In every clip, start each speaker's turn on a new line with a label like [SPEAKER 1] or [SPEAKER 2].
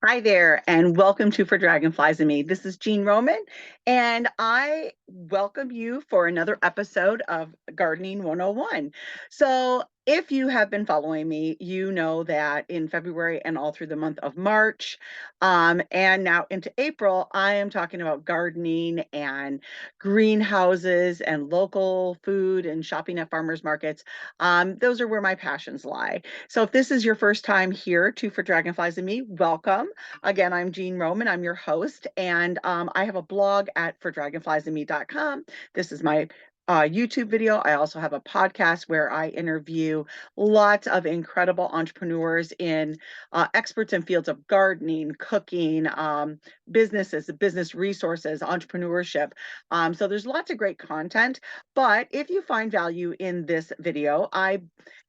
[SPEAKER 1] Hi there, and welcome to For Dragonflies and Me. This is Jean Roman, and I welcome you for another episode of Gardening 101. So, if you have been following me, you know that in February and all through the month of March, and now into April, I am talking about gardening and greenhouses and local food and shopping at farmers markets. Those are where my passions lie. So, if this is your first time here to For Dragonflies and Me, welcome. Again, I'm Jean Roman. I'm your host, and I have a blog at fordragonfliesandme.com. This is my YouTube video. I also have a podcast where I interview lots of incredible entrepreneurs in experts in fields of gardening, cooking, businesses, business resources, entrepreneurship. So there's lots of great content. But if you find value in this video, I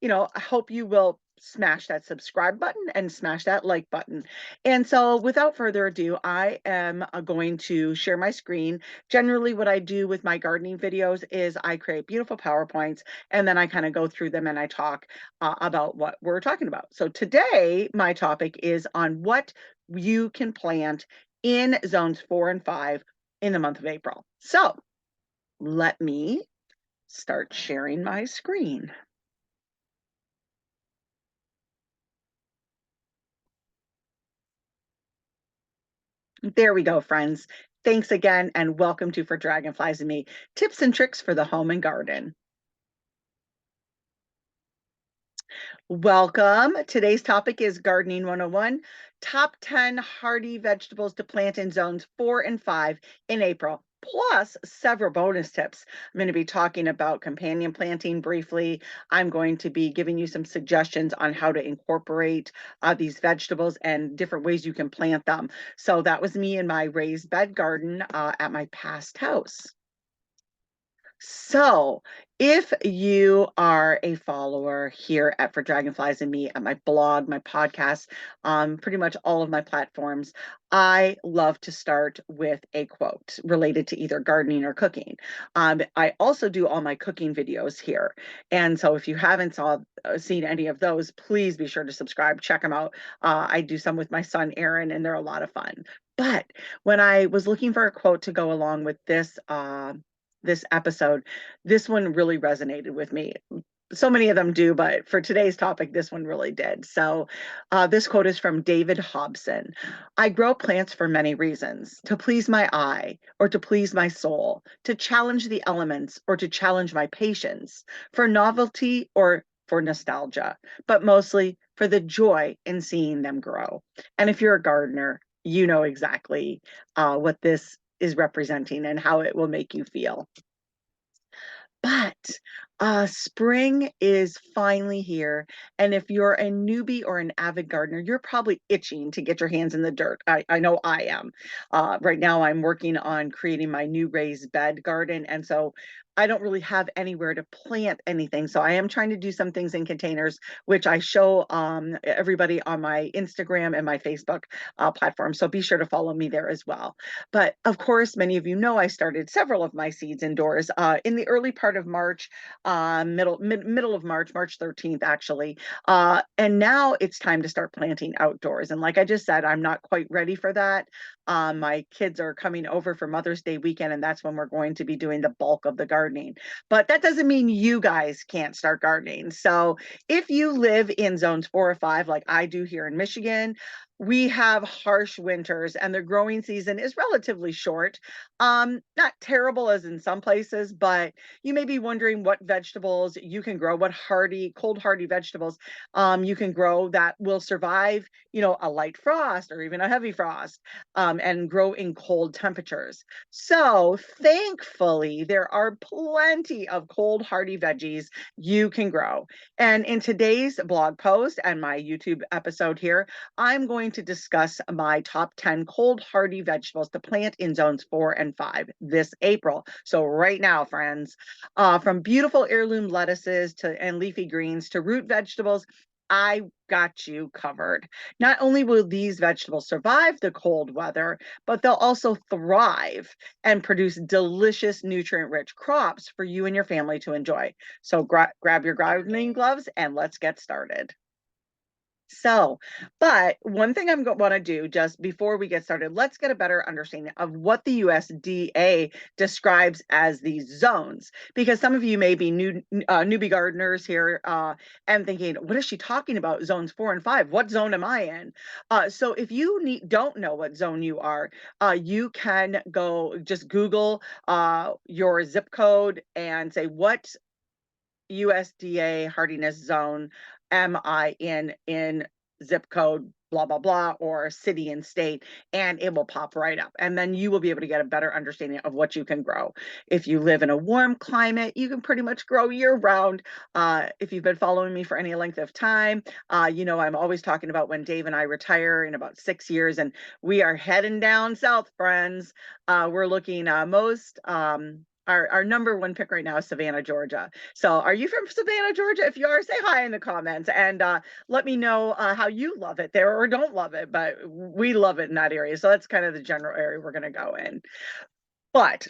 [SPEAKER 1] hope you will smash that subscribe button and smash that like button. And so, without further ado, I am going to share my screen. Generally, what I do with my gardening videos is I create beautiful PowerPoints and then I kind of go through them and I talk about what we're talking about. So, today, my topic is on what you can plant in zones 4 and 5 in the month of April. So, let me start sharing my screen. There we go, friends. Thanks again, and welcome to For Dragonflies and Me, tips and tricks for the home and garden. Welcome. Today's topic is Gardening 101, top 10 hardy vegetables to plant in zones 4 and 5 in April, plus several bonus tips. I'm going to be talking about companion planting briefly. I'm going to be giving you some suggestions on how to incorporate these vegetables and different ways you can plant them. So that was me in my raised bed garden at my past house. So, if you are a follower here at For Dragonflies and Me, at my blog, my podcast, pretty much all of my platforms, I love to start with a quote related to either gardening or cooking. I also do all my cooking videos here, and so if you haven't seen any of those, please be sure to subscribe, check them out. I do some with my son Aaron, and they're a lot of fun. But when I was looking for a quote to go along with this episode, this one really resonated with me. So many of them do, but for today's topic, this one really did. So, this quote is from David Hobson. I grow plants for many reasons: to please my eye, or to please my soul, to challenge the elements, or to challenge my patience, for novelty, or for nostalgia, but mostly for the joy in seeing them grow. And if you're a gardener, you know exactly what this is representing and how it will make you feel. But spring is finally here. And if you're a newbie or an avid gardener, you're probably itching to get your hands in the dirt. I know I am. Right now, I'm working on creating my new raised bed garden. And so I don't really have anywhere to plant anything. So I am trying to do some things in containers, which I show everybody on my Instagram and my Facebook platform. So be sure to follow me there as well. But of course, many of you know I started several of my seeds indoors in the early part of March, middle of March, March 13th, actually. And now it's time to start planting outdoors. And like I just said, I'm not quite ready for that. My kids are coming over for Mother's Day weekend, and that's when we're going to be doing the bulk of the gardening. But that doesn't mean you guys can't start gardening. So if you live in zones 4 or 5, like I do here in Michigan, we have harsh winters and the growing season is relatively short. Not terrible as in some places, but you may be wondering what vegetables you can grow, what cold hardy vegetables you can grow that will survive, a light frost or even a heavy frost, and grow in cold temperatures. So thankfully, there are plenty of cold hardy veggies you can grow. And in today's blog post and my YouTube episode here, I'm going to discuss my top 10 cold hardy vegetables to plant in zones 4 and 5 this April. So, right now, friends, from beautiful heirloom lettuces and leafy greens to root vegetables, I got you covered. Not only will these vegetables survive the cold weather, but they'll also thrive and produce delicious, nutrient rich crops for you and your family to enjoy. So, grab your gardening gloves and let's get started. So, but one thing I'm going to want to do just before we get started, let's get a better understanding of what the USDA describes as these zones, because some of you may be newbie gardeners here and thinking, what is she talking about? Zones 4 and 5. What zone am I in? So if you don't know what zone you are, you can go just Google your zip code and say, what USDA hardiness zone am I in zip code blah blah blah, or city and state, and it will pop right up, and then you will be able to get a better understanding of what you can grow. If you live in a warm climate, you can pretty much grow year round. If you've been following me for any length of time, you know I'm always talking about when Dave and I retire in about 6 years, and we are heading down south, friends. We're looking most our number one pick right now is Savannah, Georgia. So are you from Savannah, Georgia? If you are, say hi in the comments, and let me know how you love it there or don't love it. But we love it in that area. So that's kind of the general area we're going to go in. But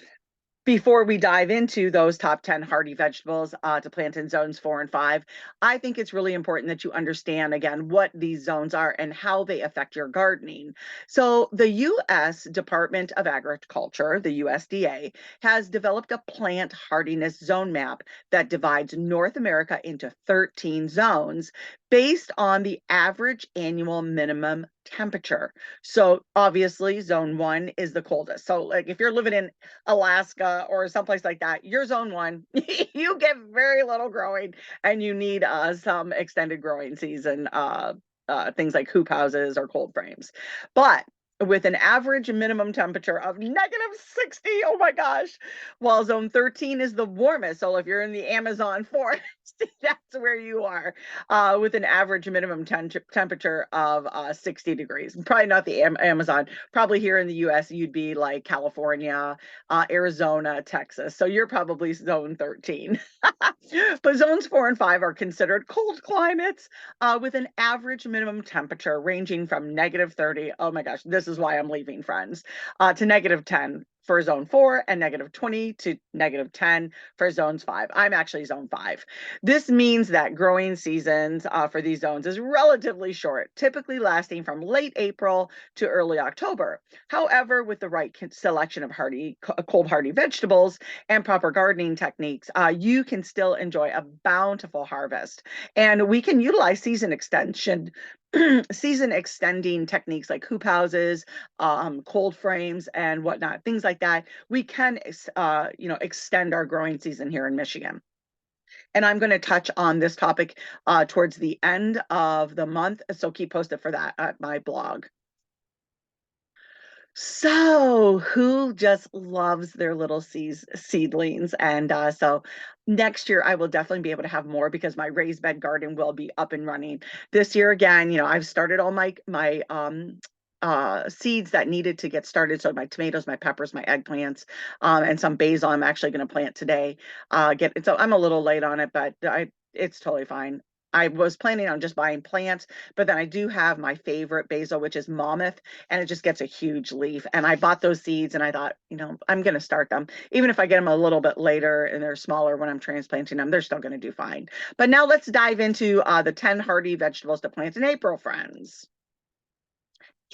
[SPEAKER 1] before we dive into those top 10 hardy vegetables to plant in zones 4 and 5, I think it's really important that you understand again what these zones are and how they affect your gardening. So, the U.S. Department of Agriculture, the USDA, has developed a plant hardiness zone map that divides North America into 13 zones based on the average annual minimum temperature. So, obviously, zone 1 is the coldest. So, like if you're living in Alaska or someplace like that, you're zone 1. You get very little growing, and you need some extended growing season, things like hoop houses or cold frames. But with an average minimum temperature of -60, oh my gosh, while zone 13 is the warmest. So if you're in the Amazon forest, that's where you are, with an average minimum temperature of 60 degrees. Probably not the Amazon. Probably here in the US, you'd be like California, Arizona, Texas. So you're probably zone 13. But zones 4 and 5 are considered cold climates with an average minimum temperature ranging from -30. Oh my gosh, this is why I'm leaving, friends, to -10 for zone 4 and -20 to -10 for zones 5. I'm actually zone 5. This means that growing seasons for these zones is relatively short, typically lasting from late April to early October. However, with the right selection of cold hardy vegetables and proper gardening techniques, you can still enjoy a bountiful harvest. And we can utilize season extending techniques like hoop houses, cold frames, and whatnot, things like that. We can, extend our growing season here in Michigan. And I'm going to touch on this topic towards the end of the month. So keep posted for that at my blog. So, who just loves their little seedlings? And so next year, I will definitely be able to have more because my raised bed garden will be up and running. This year, again, I've started all my seeds that needed to get started. So my tomatoes, my peppers, my eggplants, and some basil. I'm actually going to plant today. So I'm a little late on it, but it's totally fine. I was planning on just buying plants, but then I do have my favorite basil, which is Monmouth, and it just gets a huge leaf. And I bought those seeds and I thought, I'm going to start them. Even if I get them a little bit later and they're smaller when I'm transplanting them, they're still going to do fine. But now let's dive into the 10 hardy vegetables to plant in April, friends.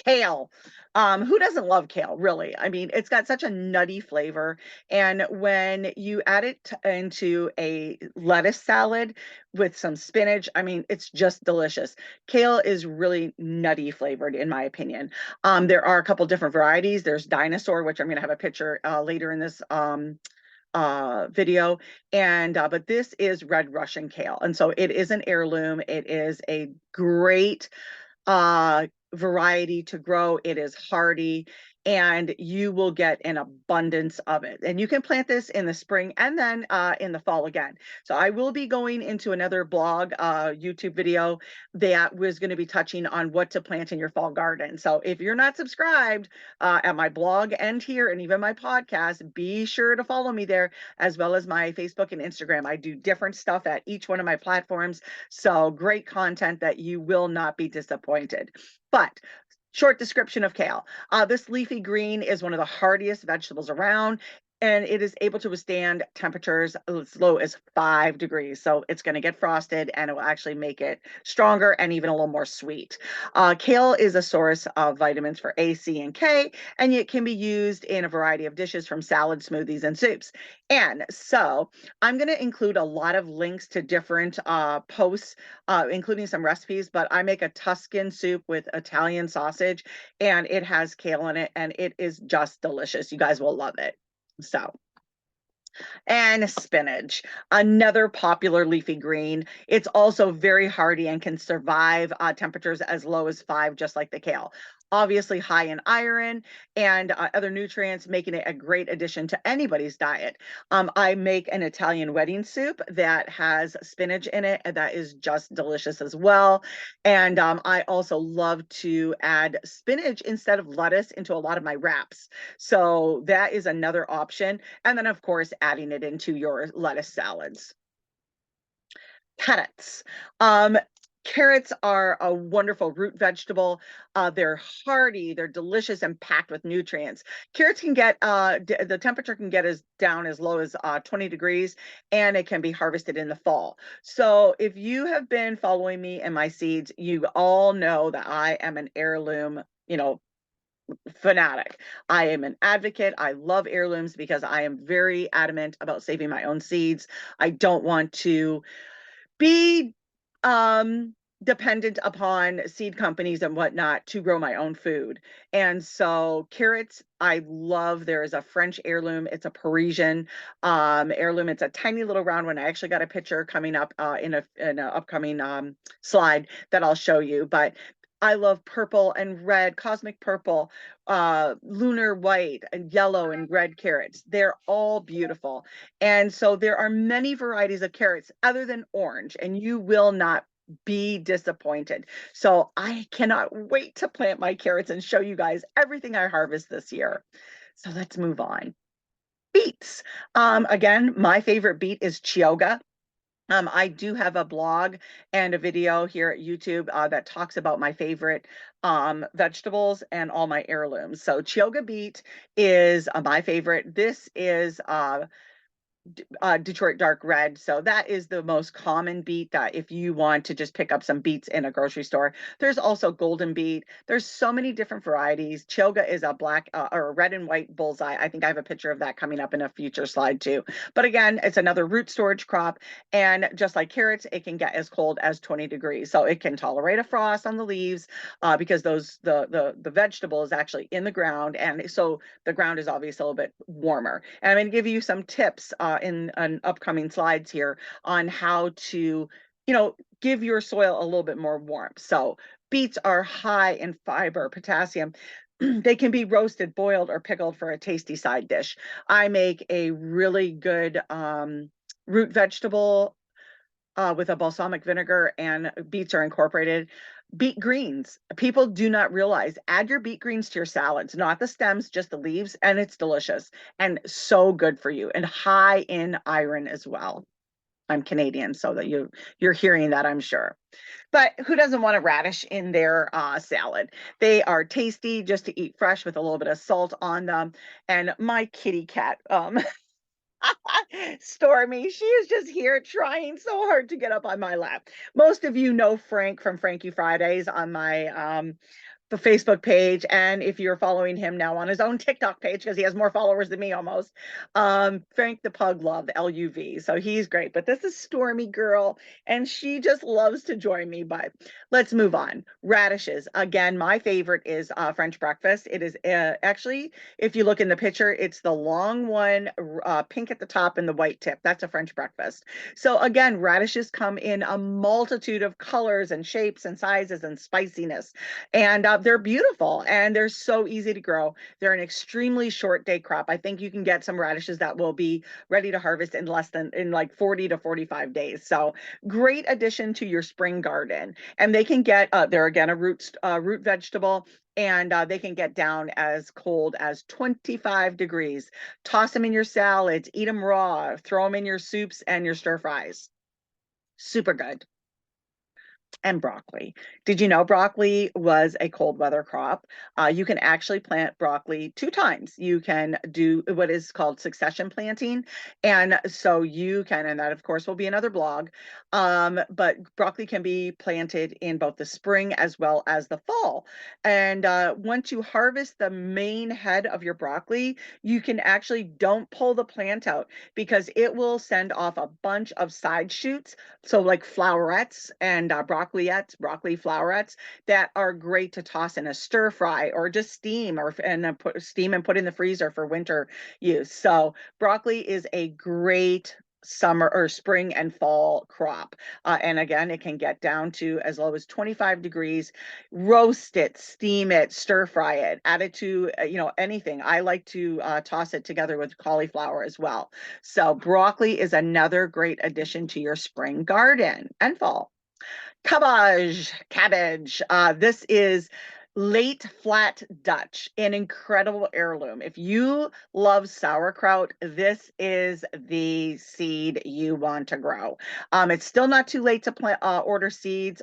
[SPEAKER 1] Kale. Who doesn't love kale, really? I mean, it's got such a nutty flavor. And when you add it into a lettuce salad with some spinach, I mean, it's just delicious. Kale is really nutty flavored, in my opinion. There are a couple different varieties. There's dinosaur, which I'm going to have a picture later in this video, and but this is red Russian kale, and so it is an heirloom. It is a great variety to grow. It is hardy, and you will get an abundance of it. And you can plant this in the spring and then in the fall again. So I will be going into another blog, YouTube video that was going to be touching on what to plant in your fall garden. So if you're not subscribed at my blog and here and even my podcast, be sure to follow me there, as well as my Facebook and Instagram. I do different stuff at each one of my platforms. So great content that you will not be disappointed. But short description of kale. This leafy green is one of the hardiest vegetables around. and it is able to withstand temperatures as low as 5 degrees. So it's going to get frosted and it will actually make it stronger and even a little more sweet. Kale is a source of vitamins for A, C, and K, and it can be used in a variety of dishes from salad, smoothies, and soups. And so I'm going to include a lot of links to different posts, including some recipes, but I make a Tuscan soup with Italian sausage and it has kale in it and it is just delicious. You guys will love it. So, and spinach, another popular leafy green. It's also very hardy and can survive temperatures as low as 5, just like the kale. Obviously, high in iron and other nutrients, making it a great addition to anybody's diet. I make an Italian wedding soup that has spinach in it, and that is just delicious as well. And I also love to add spinach instead of lettuce into a lot of my wraps. So that is another option. And then, of course, adding it into your lettuce salads. Carrots. Um, Carrots are a wonderful root vegetable. They're hardy, they're delicious, and packed with nutrients. Carrots can get the temperature can get as down as low as 20 degrees, and it can be harvested in the fall. So, if you have been following me and my seeds, you all know that I am an heirloom, fanatic. I am an advocate. I love heirlooms because I am very adamant about saving my own seeds. I don't want to be um dependent upon seed companies and whatnot to grow my own food. And so carrots, I love. There is a French heirloom. It's a Parisian heirloom. It's a tiny little round one. I actually got a picture coming up in a upcoming slide that I'll show you. But I love purple and red, cosmic purple, lunar white, and yellow and red carrots. They're all beautiful. And so there are many varieties of carrots other than orange, and you will not be disappointed. So I cannot wait to plant my carrots and show you guys everything I harvest this year. So let's move on. Beets. Again, my favorite beet is Chioggia. I do have a blog and a video here at YouTube that talks about my favorite vegetables and all my heirlooms. So Chioggia beet is my favorite. This is Detroit dark red. So that is the most common beet that if you want to just pick up some beets in a grocery store. There's also golden beet. There's so many different varieties. Chioggia is a black or a red and white bullseye. I think I have a picture of that coming up in a future slide too. But again, it's another root storage crop. And just like carrots, it can get as cold as 20 degrees. So it can tolerate a frost on the leaves because the vegetable is actually in the ground. And so the ground is obviously a little bit warmer. And I'm going to give you some tips in upcoming slides here on how to, give your soil a little bit more warmth. So beets are high in fiber, potassium. They can be roasted, boiled, or pickled for a tasty side dish. I make a really good root vegetable with a balsamic vinegar, and beets are incorporated. Beet greens. People do not realize, add your beet greens to your salads, not the stems, just the leaves, and it's delicious and so good for you and high in iron as well. I'm Canadian, so that you're hearing that, I'm sure. But who doesn't want a radish in their salad? They are tasty just to eat fresh with a little bit of salt on them. And my kitty cat, Stormy, she is just here trying so hard to get up on my lap. Most of you know Frank from Frankie Fridays on my the Facebook page, and if you're following him now on his own TikTok page, because he has more followers than me almost, Frank the Pug Love, LUV. So he's great. But this is Stormy Girl, and she just loves to join me. But let's move on. Radishes. Again, my favorite is French breakfast. It is actually, if you look in the picture, it's the long one, pink at the top and the white tip. That's a French breakfast. So again, radishes come in a multitude of colors and shapes and sizes and spiciness. And they're beautiful and they're so easy to grow. They're an extremely short day crop. I think you can get some radishes that will be ready to harvest in like 40 to 45 days. So great addition to your spring garden. And they can get, they're again a root vegetable, and they can get down as cold as 25 degrees. Toss them in your salads, eat them raw, throw them in your soups and your stir fries. Super good. And broccoli. Did you know broccoli was a cold weather crop? You can actually plant broccoli two times. You can do what is called succession planting. And so you can, and that of course will be another blog. But broccoli can be planted in both the spring as well as the fall. And once you harvest the main head of your broccoli, you can actually don't pull the plant out because it will send off a bunch of side shoots, so like flowerets and broccoli flowerets that are great to toss in a stir fry or just steam or and put steam and put in the freezer for winter use. So broccoli is a great summer or spring and fall crop. And again, it can get down to as low as 25 degrees. Roast it, steam it, stir fry it, add it to, anything. I like to toss it together with cauliflower as well. So broccoli is another great addition to your spring garden and fall. Cabbage. This is late flat Dutch, an incredible heirloom. If you love sauerkraut, this is the seed you want to grow. It's still not too late to plant, order seeds.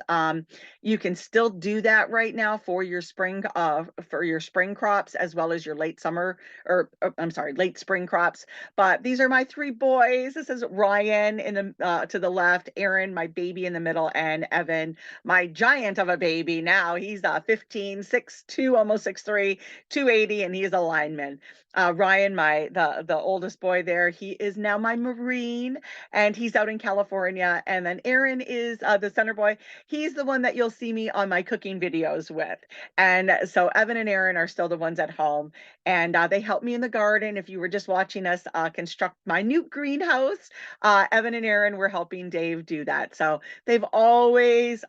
[SPEAKER 1] You can still do that right now for your spring crops as well as your late summer or I'm sorry, late spring crops. But these are my three boys. This is Ryan in the to the left, Aaron, my baby in the middle, and Evan, my giant of a baby now. He's 15, 6'2", almost 6'3", 280, and he's a lineman. Ryan, the oldest boy there, he is now my Marine, and he's out in California. And then Aaron is the center boy. He's the one that you'll see me on my cooking videos with. And so Evan and Aaron are still the ones at home, and they help me in the garden. If you were just watching us construct my new greenhouse, Evan and Aaron were helping Dave do that. So I've always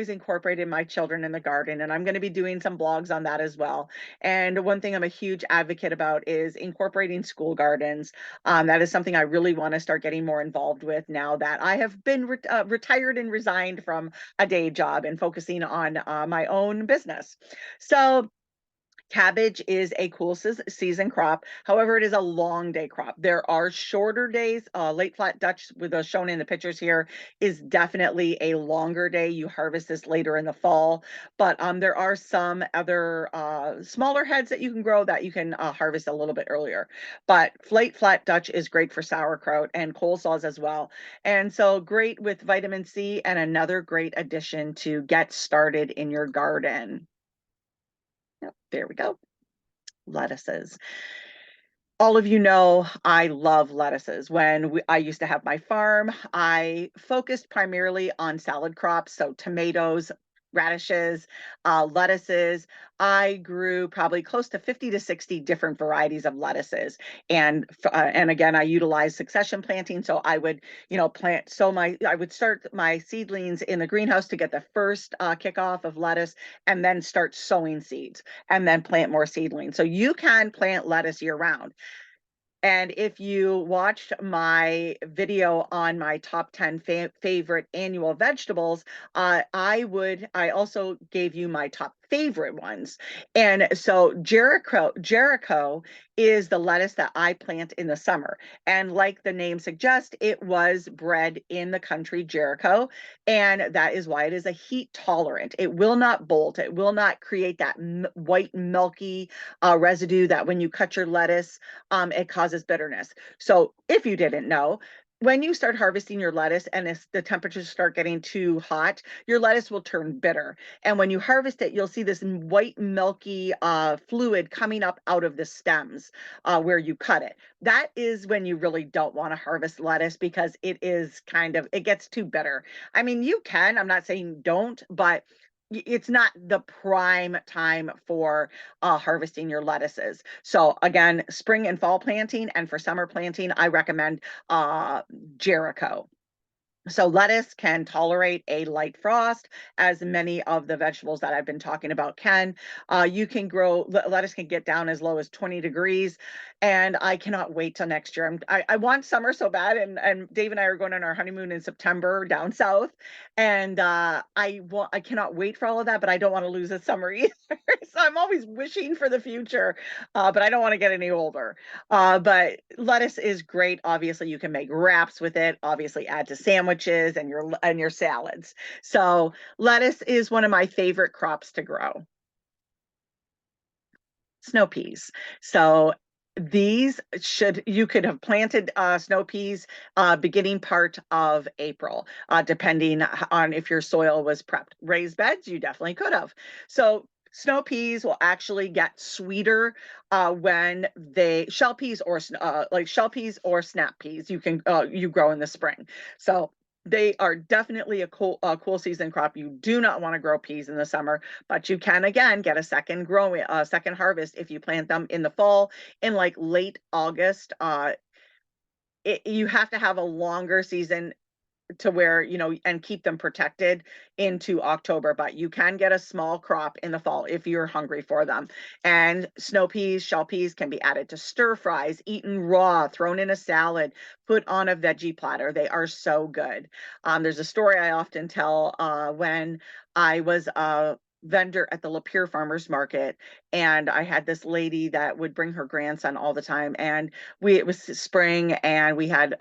[SPEAKER 1] incorporated my children in the garden, and I'm going to be doing some blogs on that as well. And one thing I'm a huge advocate about is incorporating school gardens. That is something I really want to start getting more involved with now that I have been retired and resigned from a day job and focusing on my own business. So cabbage is a cool season crop. However, it is a long day crop. There are shorter days. Late flat Dutch, with those shown in the pictures here, is definitely a longer day. You harvest this later in the fall, but there are some other smaller heads that you can grow that you can harvest a little bit earlier. But late flat Dutch is great for sauerkraut and coleslaws as well. And so great with vitamin C and another great addition to get started in your garden. Yep, there we go. Lettuces. All of you know I love lettuces. I used to have my farm, I focused primarily on salad crops, so tomatoes, radishes, lettuces. I grew probably close to 50 to 60 different varieties of lettuces. And again, I utilized succession planting. So I would, I would start my seedlings in the greenhouse to get the first kickoff of lettuce and then start sowing seeds and then plant more seedlings. So you can plant lettuce year round. And if you watched my video on my top 10 favorite annual vegetables, I also gave you my top favorite ones. And so Jericho is the lettuce that I plant in the summer. And like the name suggests, it was bred in the country Jericho. And that is why it is a heat tolerant. It will not bolt. It will not create that white milky residue that when you cut your lettuce, it causes bitterness. So if you didn't know, when you start harvesting your lettuce and the temperatures start getting too hot, your lettuce will turn bitter. And when you harvest it, you'll see this white, milky fluid coming up out of the stems where you cut it. That is when you really don't want to harvest lettuce because it gets too bitter. I mean, you can, I'm not saying don't, but it's not the prime time for harvesting your lettuces. So again, spring and fall planting, and for summer planting, I recommend Jericho. So lettuce can tolerate a light frost, as many of the vegetables that I've been talking about can. You can grow, lettuce can get down as low as 20 degrees, and I cannot wait till next year. I want summer so bad, and Dave and I are going on our honeymoon in September down south, and I cannot wait for all of that, but I don't want to lose the summer either. So I'm always wishing for the future, but I don't want to get any older. But lettuce is great. Obviously, you can make wraps with it. Obviously, add to sandwiches and your salads. So lettuce is one of my favorite crops to grow. Snow peas. So these should you could have planted snow peas beginning part of April, depending on if your soil was prepped. Raised beds, you definitely could have. So snow peas will actually get sweeter when they shell peas or like shell peas or snap peas. You grow in the spring. So they are definitely a cool season crop. You do not want to grow peas in the summer, but you can again get a second harvest if you plant them in the fall in like late August. You have to have a longer season to where and keep them protected into October, but you can get a small crop in the fall if you're hungry for them. And snow peas, shell peas can be added to stir fries, eaten raw, thrown in a salad, put on a veggie platter. They are so good. There's a story I often tell when I was a vendor at the Lapeer Farmers Market, and I had this lady that would bring her grandson all the time, and it was spring, and we had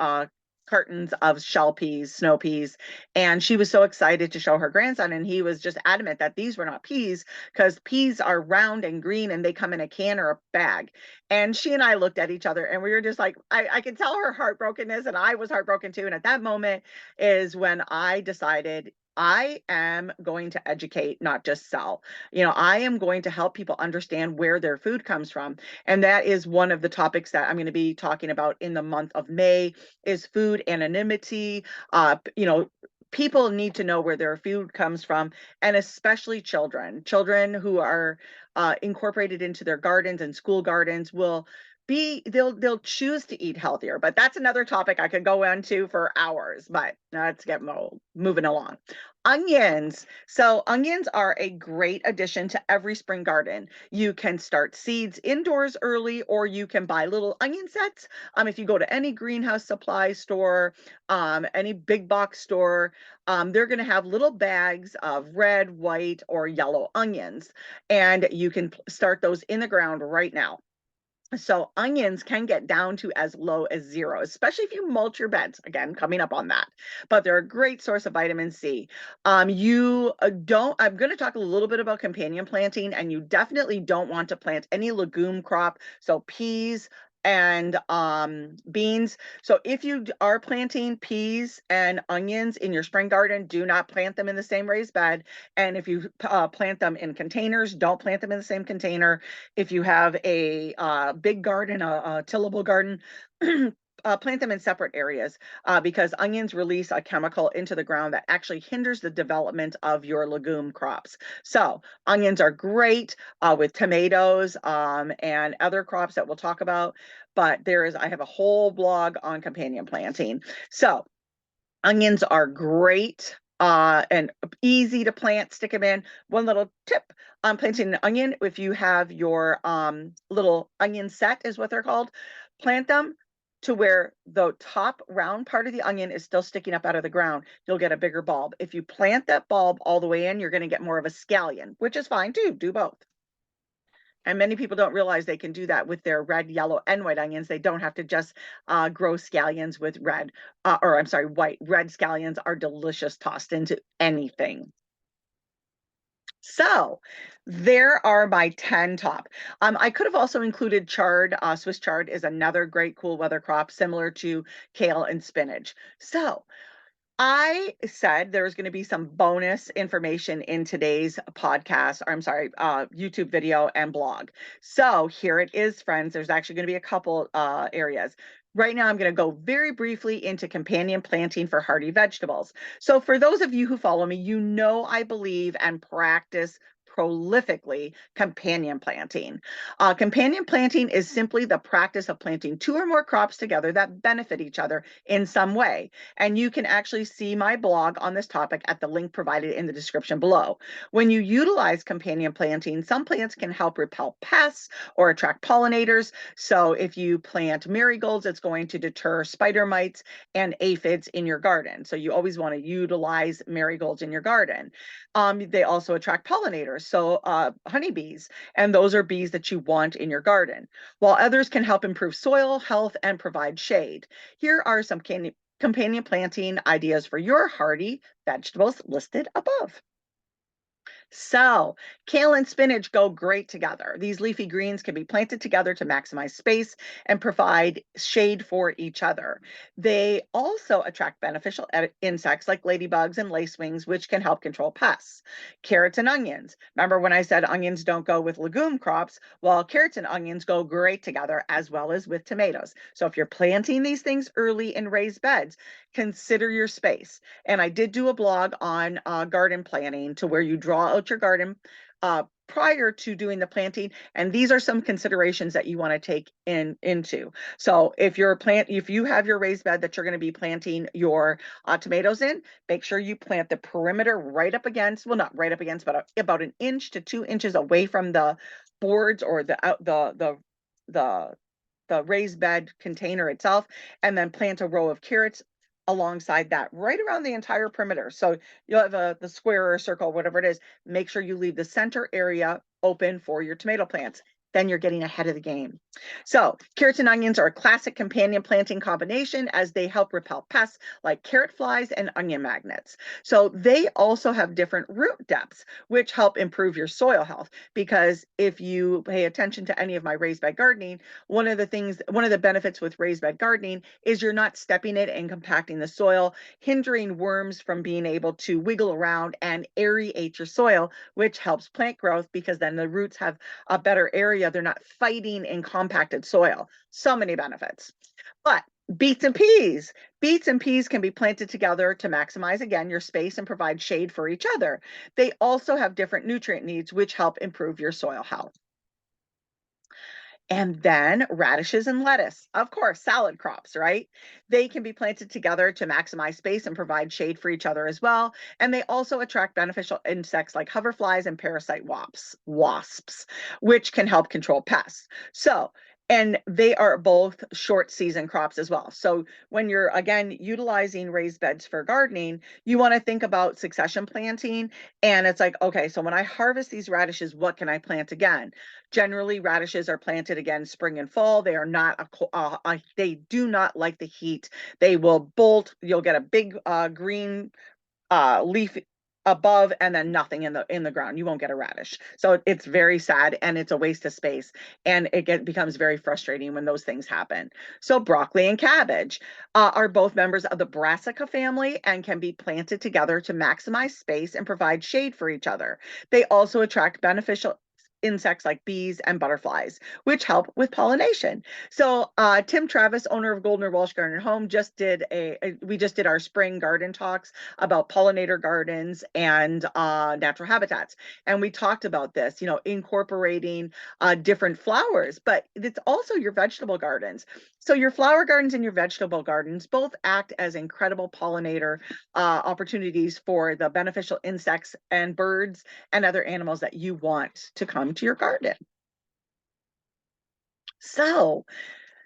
[SPEAKER 1] cartons of shell peas, snow peas. And she was so excited to show her grandson. And he was just adamant that these were not peas because peas are round and green and they come in a can or a bag. And she and I looked at each other and we were just like, I could tell her heartbrokenness, and I was heartbroken too. And at that moment is when I decided I am going to educate, not just sell. I am going to help people understand where their food comes from. And that is one of the topics that I'm going to be talking about in the month of May is food anonymity. People need to know where their food comes from, and especially children who are incorporated into their gardens and school gardens will they'll choose to eat healthier, but that's another topic I could go into for hours. But let's get moving along. Onions. So onions are a great addition to every spring garden. You can start seeds indoors early, or you can buy little onion sets. If you go to any greenhouse supply store, any big box store, they're going to have little bags of red, white, or yellow onions, and you can start those in the ground right now. So onions can get down to as low as 0, especially if you mulch your beds. Again, coming up on that. But they're a great source of vitamin C. You don't. I'm going to talk a little bit about companion planting, and you definitely don't want to plant any legume crop. So peas and beans. So if you are planting peas and onions in your spring garden, do not plant them in the same raised bed. And if you plant them in containers, don't plant them in the same container. If you have a big garden, a tillable garden, plant them in separate areas because onions release a chemical into the ground that actually hinders the development of your legume crops. So onions are great with tomatoes and other crops that we'll talk about. But I have a whole blog on companion planting. So onions are great and easy to plant. Stick them in. One little tip on planting an onion: if you have your little onion set, is what they're called, plant them to where the top round part of the onion is still sticking up out of the ground. You'll get a bigger bulb. If you plant that bulb all the way in, you're going to get more of a scallion, which is fine too. Do both. And many people don't realize they can do that with their red, yellow, and white onions. They don't have to just grow scallions with red, or I'm sorry, white. Red scallions are delicious tossed into anything. So there are my 10 top. I could have also included chard. Swiss chard is another great cool weather crop, similar to kale and spinach. So I said there was going to be some bonus information in today's podcast, or I'm sorry, YouTube video and blog. So here it is, friends. There's actually going to be a couple areas. Right now, I'm going to go very briefly into companion planting for hardy vegetables. So for those of you who follow me, I believe and practice prolifically companion planting. Companion planting is simply the practice of planting 2 or more crops together that benefit each other in some way. And you can actually see my blog on this topic at the link provided in the description below. When you utilize companion planting, some plants can help repel pests or attract pollinators. So if you plant marigolds, it's going to deter spider mites and aphids in your garden. So you always want to utilize marigolds in your garden. They also attract pollinators. pollinators, so honeybees, and those are bees that you want in your garden, while others can help improve soil health and provide shade. Here are some companion planting ideas for your hardy vegetables listed above. So, kale and spinach go great together. These leafy greens can be planted together to maximize space and provide shade for each other. They also attract beneficial insects like ladybugs and lacewings, which can help control pests. Carrots and onions. Remember when I said onions don't go with legume crops? Well, carrots and onions go great together as well as with tomatoes. So, if you're planting these things early in raised beds, consider your space. And I did do a blog on garden planning to where you draw out your garden prior to doing the planting, and these are some considerations that you want to take into. So if you have your raised bed that you're going to be planting your tomatoes in, make sure you plant the perimeter right up against, well, not right up against, but about an inch to 2 inches away from the boards or the the raised bed container itself, and then plant a row of carrots alongside that, right around the entire perimeter. So you'll have the square or circle, whatever it is. Make sure you leave the center area open for your tomato plants. Then you're getting ahead of the game. So carrots and onions are a classic companion planting combination as they help repel pests like carrot flies and onion magnets. So they also have different root depths, which help improve your soil health. Because if you pay attention to any of my raised bed gardening, one of the benefits with raised bed gardening is you're not stepping it and compacting the soil, hindering worms from being able to wiggle around and aerate your soil, which helps plant growth because then the roots have a better area. They're not fighting in compacted soil. So many benefits. But beets and peas. Beets and peas can be planted together to maximize, again, your space and provide shade for each other. They also have different nutrient needs, which help improve your soil health. And then radishes and lettuce, of course, salad crops, right? They can be planted together to maximize space and provide shade for each other as well. And they also attract beneficial insects like hoverflies and parasite wasps, which can help control pests. So, and they are both short season crops as well. So when you're again utilizing raised beds for gardening, you want to think about succession planting. And it's like, okay, so when I harvest these radishes, what can I plant again? Generally, radishes are planted again spring and fall. They are not they do not like the heat. They will bolt. You'll get a big green leaf above and then nothing in the ground. You won't get a radish. So it's very sad and it's a waste of space, and becomes very frustrating when those things happen. So broccoli and cabbage are both members of the brassica family and can be planted together to maximize space and provide shade for each other. They also attract beneficial insects like bees and butterflies, which help with pollination. So Tim Travis, owner of Goldner Walsh Garden and Home, we just did our spring garden talks about pollinator gardens and natural habitats. And we talked about this, incorporating different flowers, but it's also your vegetable gardens. So your flower gardens and your vegetable gardens both act as incredible pollinator opportunities for the beneficial insects and birds and other animals that you want to come to your garden. So,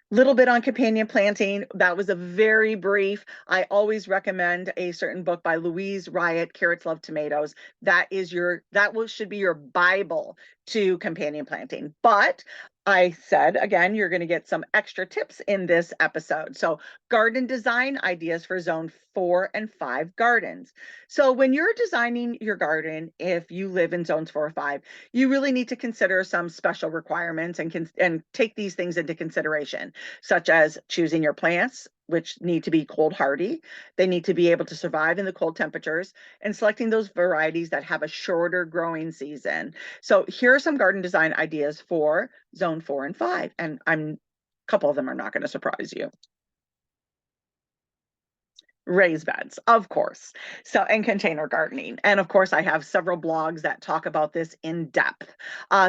[SPEAKER 1] little bit on companion planting. That was a very brief. I always recommend a certain book by Louise Riot, Carrots Love Tomatoes. Should be your Bible to companion planting. But I said again, you're going to get some extra tips in this episode. So, garden design ideas for zone 4 and 5 gardens. So, when you're designing your garden, if you live in zones 4 or 5, you really need to consider some special requirements and take these things into consideration, such as choosing your plants, which need to be cold hardy. They need to be able to survive in the cold temperatures, and selecting those varieties that have a shorter growing season. So here are some garden design ideas for zone 4 and 5. And a couple of them are not going to surprise you. Raised beds, of course. So, and container gardening. And of course, I have several blogs that talk about this in depth.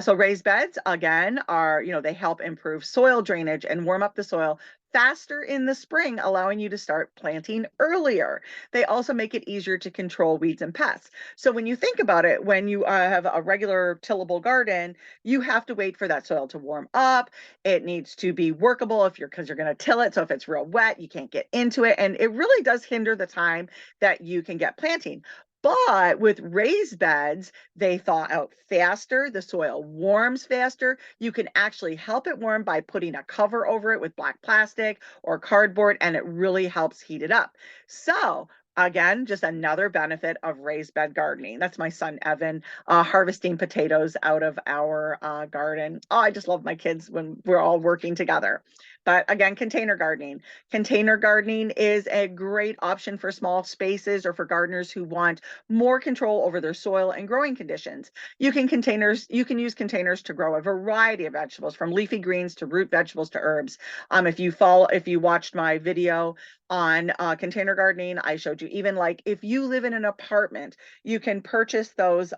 [SPEAKER 1] So raised beds, again, they help improve soil drainage and warm up the soil faster in the spring, allowing you to start planting earlier. They also make it easier to control weeds and pests. So when you think about it, when you have a regular tillable garden, you have to wait for that soil to warm up. It needs to be workable because you're going to till it. So if it's real wet, you can't get into it. And it really does hinder the time that you can get planting. But with raised beds, they thaw out faster. The soil warms faster. You can actually help it warm by putting a cover over it with black plastic or cardboard, and it really helps heat it up. So, again, just another benefit of raised bed gardening. That's my son, Evan, harvesting potatoes out of our garden. Oh, I just love my kids when we're all working together. But again, container gardening. Container gardening is a great option for small spaces or for gardeners who want more control over their soil and growing conditions. You can use containers to grow a variety of vegetables, from leafy greens to root vegetables to herbs. If you watched my video on container gardening, I showed you even like if you live in an apartment, you can purchase those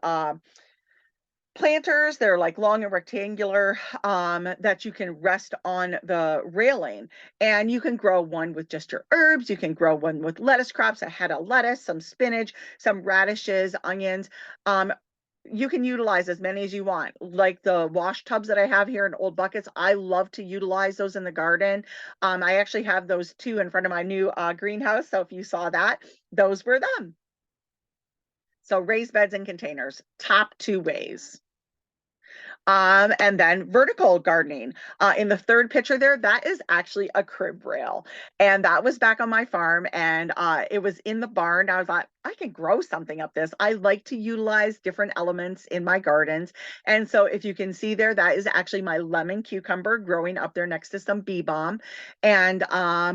[SPEAKER 1] planters. They're like long and rectangular, that you can rest on the railing, and you can grow one with just your herbs. You can grow one with lettuce crops, a head of lettuce, some spinach, some radishes, onions. um, you can utilize as many as you want, like the wash tubs that I have here in old buckets. I love to utilize those in the garden. I actually have those two in front of my new greenhouse, so if you saw that, those were them. So raised beds and containers, top two ways. And then vertical gardening. In the third picture there, that is actually a crib rail. And that was back on my farm, and it was in the barn. I was like, I can grow something up this. I like to utilize different elements in my gardens. And so if you can see there, that is actually my lemon cucumber growing up there next to some bee balm, and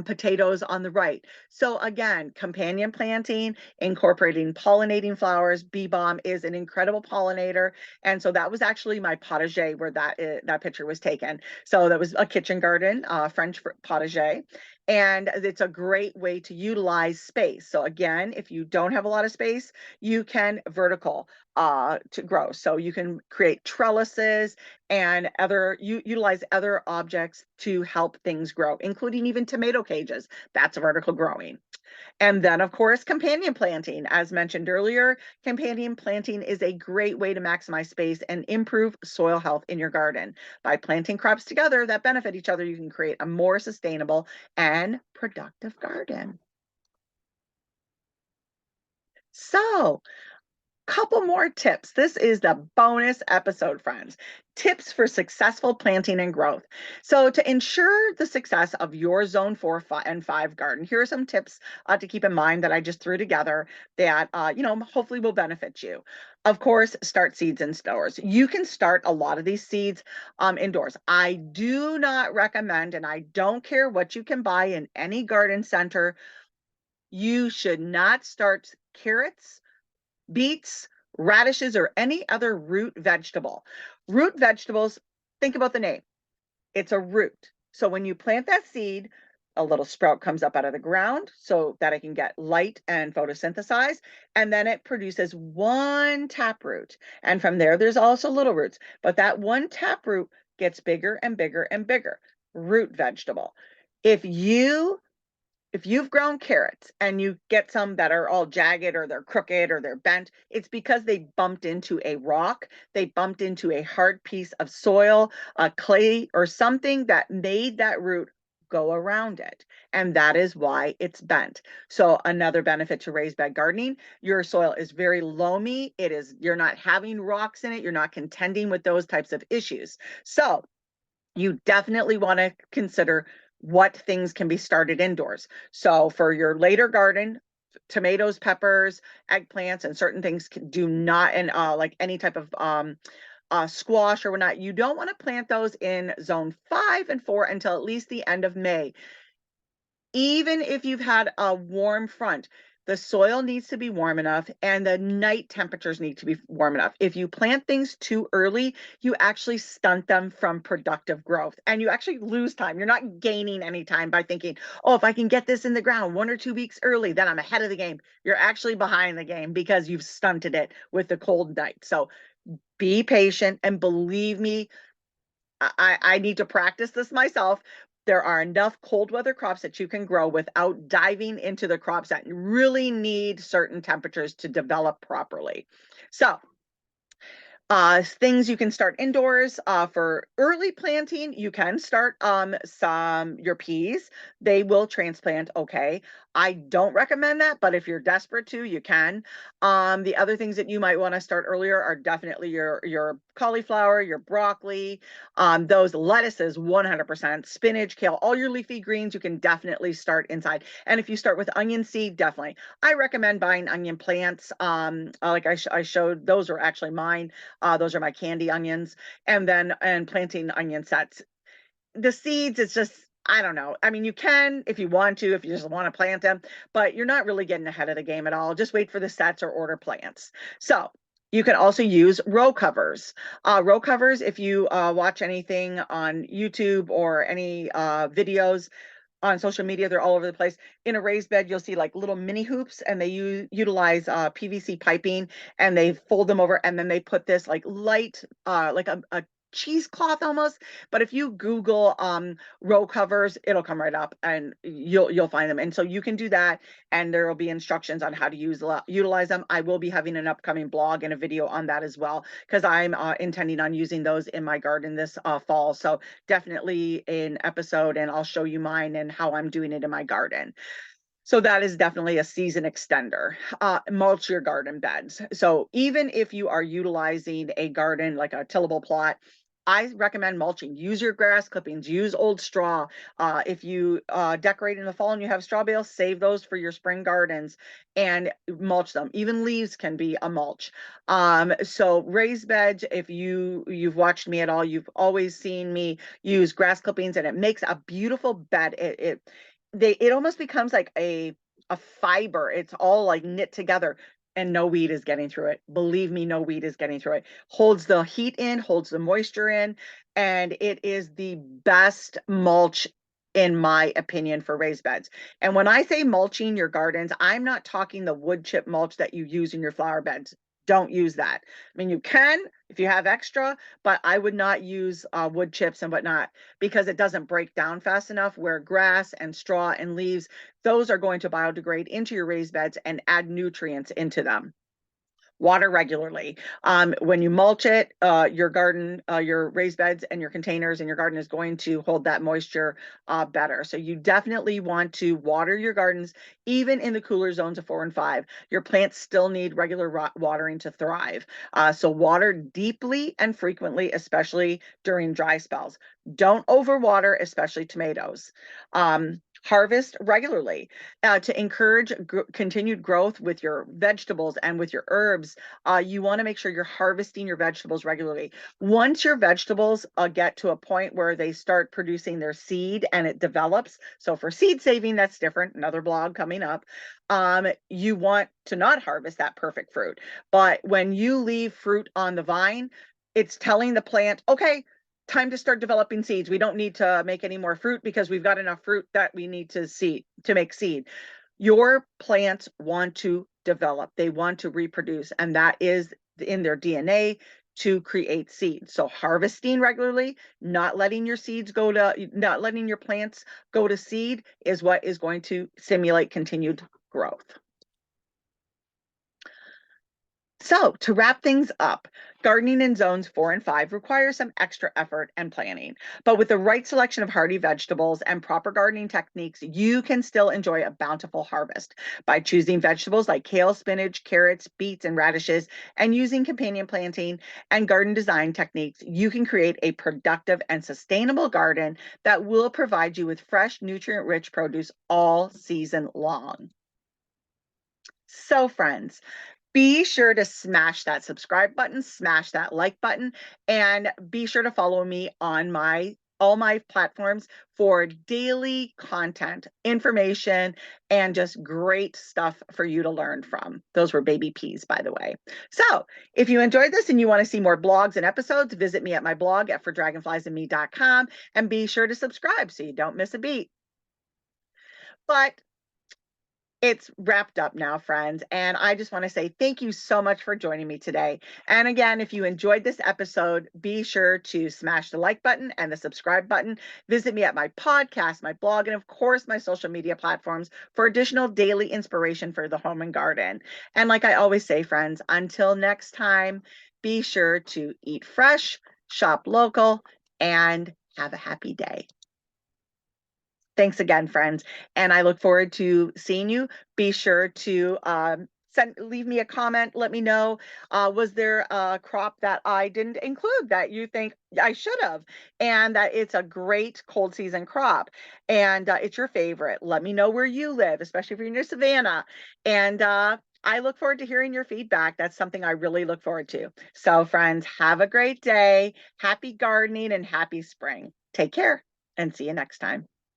[SPEAKER 1] potatoes on the right. So again, companion planting, incorporating pollinating flowers. Bee balm is an incredible pollinator, and so that was actually my potager where that picture was taken. So that was a kitchen garden, French potager. And it's a great way to utilize space. So again, if you don't have a lot of space, you can vertical to grow. So you can create trellises and utilize other objects to help things grow, including even tomato cages. That's vertical growing. And then, of course, companion planting. As mentioned earlier, companion planting is a great way to maximize space and improve soil health in your garden. By planting crops together that benefit each other, you can create a more sustainable and productive garden. So, couple more tips. This is the bonus episode, friends. Tips for successful planting and growth. So, to ensure the success of your zone 4 and 5 garden, here are some tips to keep in mind that I just threw together that hopefully will benefit you. Of course, start seeds indoors. You can start a lot of these seeds indoors. I do not recommend, and I don't care what you can buy in any garden center, you should not start carrots, beets, radishes, or any other root vegetable. Root vegetables, think about the name. It's a root. So when you plant that seed, a little sprout comes up out of the ground so that it can get light and photosynthesize. And then it produces one taproot. And from there, there's also little roots. But that one taproot gets bigger and bigger and bigger. Root vegetable. If you if you've grown carrots and you get some that are all jagged or they're crooked or they're bent, it's because they bumped into a rock, they bumped into a hard piece of soil, a clay, or something that made that root go around it. And that is why it's bent. So another benefit to raised bed gardening, your soil is very loamy. You're not having rocks in it. You're not contending with those types of issues. So you definitely want to consider what things can be started indoors. So for your later garden, tomatoes, peppers, eggplants, and certain things do not, and like any type of squash or whatnot, you don't want to plant those in zone 5 and 4 until at least the end of May. Even if you've had a warm front, the soil needs to be warm enough and the night temperatures need to be warm enough. If you plant things too early, you actually stunt them from productive growth and you actually lose time. You're not gaining any time by thinking, oh, if I can get this in the ground 1 or 2 weeks early, then I'm ahead of the game. You're actually behind the game because you've stunted it with the cold night. So be patient, and believe me, I need to practice this myself. There are enough cold weather crops that you can grow without diving into the crops that really need certain temperatures to develop properly. So, things you can start indoors for early planting. You can start some your peas. They will transplant okay. I don't recommend that, but if you're desperate to, you can. The other things that you might want to start earlier are definitely your cauliflower, your broccoli, those lettuces, 100%, spinach, kale, all your leafy greens, you can definitely start inside. And if you start with onion seed, definitely. I recommend buying onion plants. Like I showed, those are actually mine. Those are my candy onions, and planting onion sets. The seeds, it's just, I don't know. I mean, you can if you want to, if you just want to plant them, but you're not really getting ahead of the game at all. Just wait for the sets or order plants. So you can also use row covers. Row covers, if you watch anything on YouTube or any videos on social media, they're all over the place. In a raised bed, you'll see like little mini hoops, and they utilize PVC piping, and they fold them over, and then they put this like light, like a cheesecloth almost. But if you Google row covers, it'll come right up, and you'll find them. And so you can do that, and there will be instructions on how to utilize them. I will be having an upcoming blog and a video on that as well, because I'm intending on using those in my garden this fall. So definitely an episode, and I'll show you mine and how I'm doing it in my garden. So that is definitely a season extender. Mulch your garden beds. So even if you are utilizing a garden like a tillable plot, I recommend mulching. Use your grass clippings, use old straw. If you decorate in the fall and you have straw bales, save those for your spring gardens and mulch them. Even leaves can be a mulch. So raised beds, if you've watched me at all, you've always seen me use grass clippings, and it makes a beautiful bed. It almost becomes like a fiber. It's all like knit together, and no weed is getting through it. Believe me, no weed is getting through it. Holds the heat in, holds the moisture in, and it is the best mulch in my opinion for raised beds. And when I say mulching your gardens, I'm not talking the wood chip mulch that you use in your flower beds. Don't use that. I mean, you can if you have extra, but I would not use wood chips and whatnot, because it doesn't break down fast enough, where grass and straw and leaves, those are going to biodegrade into your raised beds and add nutrients into them. Water regularly. When you mulch it, your garden, your raised beds and your containers and your garden is going to hold that moisture better. So you definitely want to water your gardens, even in the cooler zones of 4 and 5. Your plants still need regular watering to thrive. So water deeply and frequently, especially during dry spells. Don't overwater, especially tomatoes. Harvest regularly to encourage continued growth with your vegetables and with your herbs. You want to make sure you're harvesting your vegetables regularly. Once your vegetables get to a point where they start producing their seed and it develops, so for seed saving, that's different, another blog coming up. You want to not harvest that perfect fruit. But when you leave fruit on the vine, it's telling the plant, okay, time to start developing seeds. We don't need to make any more fruit because we've got enough fruit that we need to make seed. Your plants want to develop, they want to reproduce, and that is in their DNA to create seeds. So harvesting regularly, not letting your plants go to seed is what is going to stimulate continued growth. So to wrap things up, gardening in zones 4 and 5 requires some extra effort and planning. But with the right selection of hardy vegetables and proper gardening techniques, you can still enjoy a bountiful harvest. By choosing vegetables like kale, spinach, carrots, beets, and radishes, and using companion planting and garden design techniques, you can create a productive and sustainable garden that will provide you with fresh, nutrient-rich produce all season long. So friends, be sure to smash that subscribe button, smash that like button, and be sure to follow me on all my platforms for daily content, information, and just great stuff for you to learn from. Those were baby peas, by the way. So if you enjoyed this and you want to see more blogs and episodes, visit me at my blog at fordragonfliesandme.com, and be sure to subscribe so you don't miss a beat. But it's wrapped up now, friends, and I just want to say thank you so much for joining me today. And again, if you enjoyed this episode, be sure to smash the like button and the subscribe button. Visit me at my podcast, my blog, and of course, my social media platforms for additional daily inspiration for the home and garden. And like I always say, friends, until next time, be sure to eat fresh, shop local, and have a happy day. Thanks again, friends. And I look forward to seeing you. Be sure to leave me a comment. Let me know, was there a crop that I didn't include that you think I should have, and that it's a great cold season crop, and it's your favorite. Let me know where you live, especially if you're near Savannah. And I look forward to hearing your feedback. That's something I really look forward to. So, friends, have a great day. Happy gardening and happy spring. Take care and see you next time.